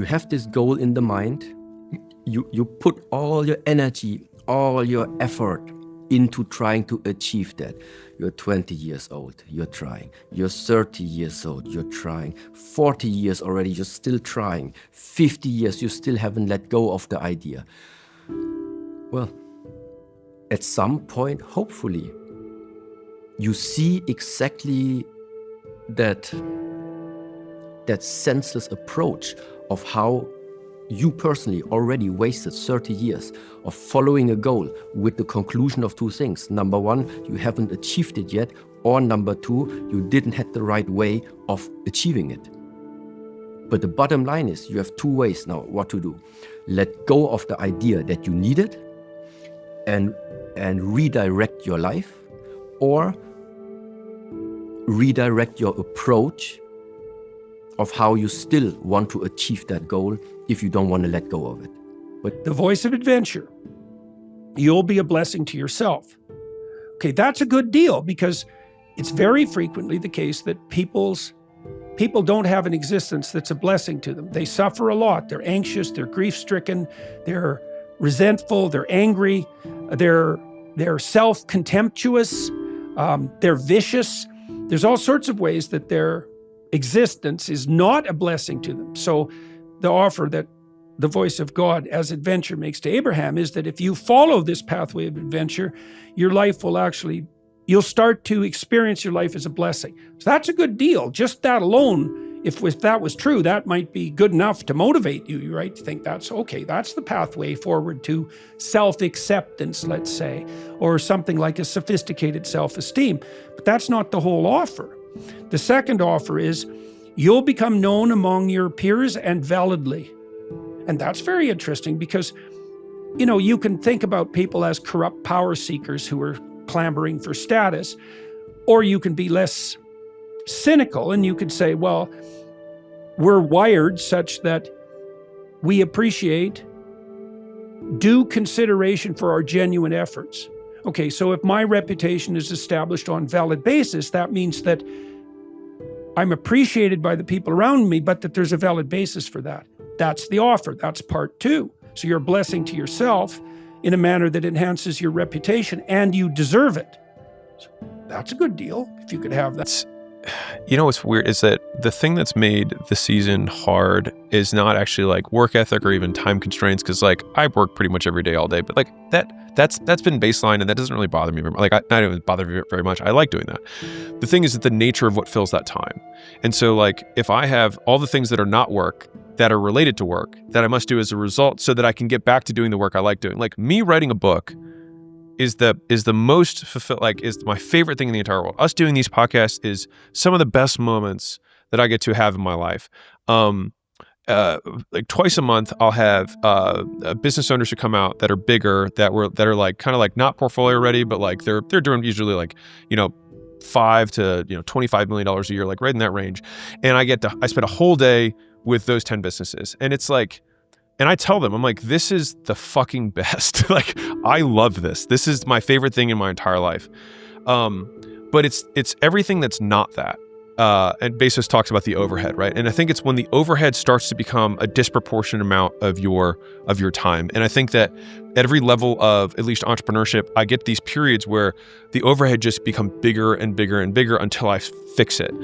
you have this goal in the mind. You put all your energy, all your effort into trying to achieve that. You're 20 years old, you're trying. You're 30 years old, you're trying. 40 years already, you're still trying. 50 years, you still haven't let go of the idea. Well, at some point, hopefully, you see exactly that senseless approach of how you personally already wasted 30 years of following a goal with the conclusion of two things. Number one, you haven't achieved it yet, or number two, you didn't have the right way of achieving it. But the bottom line is you have two ways now what to do. Let go of the idea that you need it and redirect your life, or redirect your approach of how you still want to achieve that goal if you don't want to let go of it. But the voice of adventure, you'll be a blessing to yourself. Okay, that's a good deal, because it's very frequently the case that people don't have an existence that's a blessing to them. They suffer a lot. They're anxious, they're grief-stricken, they're resentful, they're angry, they're self-contemptuous, they're vicious. There's all sorts of ways that their existence is not a blessing to them. So the offer that the voice of God as adventure makes to Abraham is that if you follow this pathway of adventure, your life will you'll start to experience your life as a blessing. So that's a good deal. Just that alone, if that was true, that might be good enough to motivate you, right? To think that's okay, that's the pathway forward to self-acceptance, let's say, or something like a sophisticated self-esteem. But that's not the whole offer. The second offer is you'll become known among your peers and validly. And that's very interesting because, you can think about people as corrupt power seekers who are clamoring for status, or you can be less cynical and you could say, well, we're wired such that we appreciate due consideration for our genuine efforts. Okay, so if my reputation is established on valid basis, that means that I'm appreciated by the people around me, but that there's a valid basis for that. That's the offer. That's part two. So you're a blessing to yourself in a manner that enhances your reputation, and you deserve it. So that's a good deal if you could have that. What's weird is that the thing that's made the season hard is not actually like work ethic or even time constraints, because like I work pretty much every day all day, but like that's been baseline and that doesn't really bother me very much. Like I don't bother me very much. I like doing that. The thing is that the nature of what fills that time. And so like if I have all the things that are not work that are related to work that I must do as a result so that I can get back to doing the work I like doing. Like me writing a book is the most is my favorite thing in the entire world. Us doing these podcasts is some of the best moments that I get to have in my life. Like twice a month, I'll have business owners who come out that are bigger, that are like kind of like not portfolio ready, but like they're doing usually like $5 to $25 million a year, like right in that range. And I spend a whole day with those 10 businesses, and it's like. And I tell them, I'm like, this is the fucking best. Like, I love this. This is my favorite thing in my entire life. But it's everything that's not that. And Bezos talks about the overhead, right? And I think it's when the overhead starts to become a disproportionate amount of your time. And I think that at every level of at least entrepreneurship, I get these periods where the overhead just become bigger and bigger and bigger until I fix it.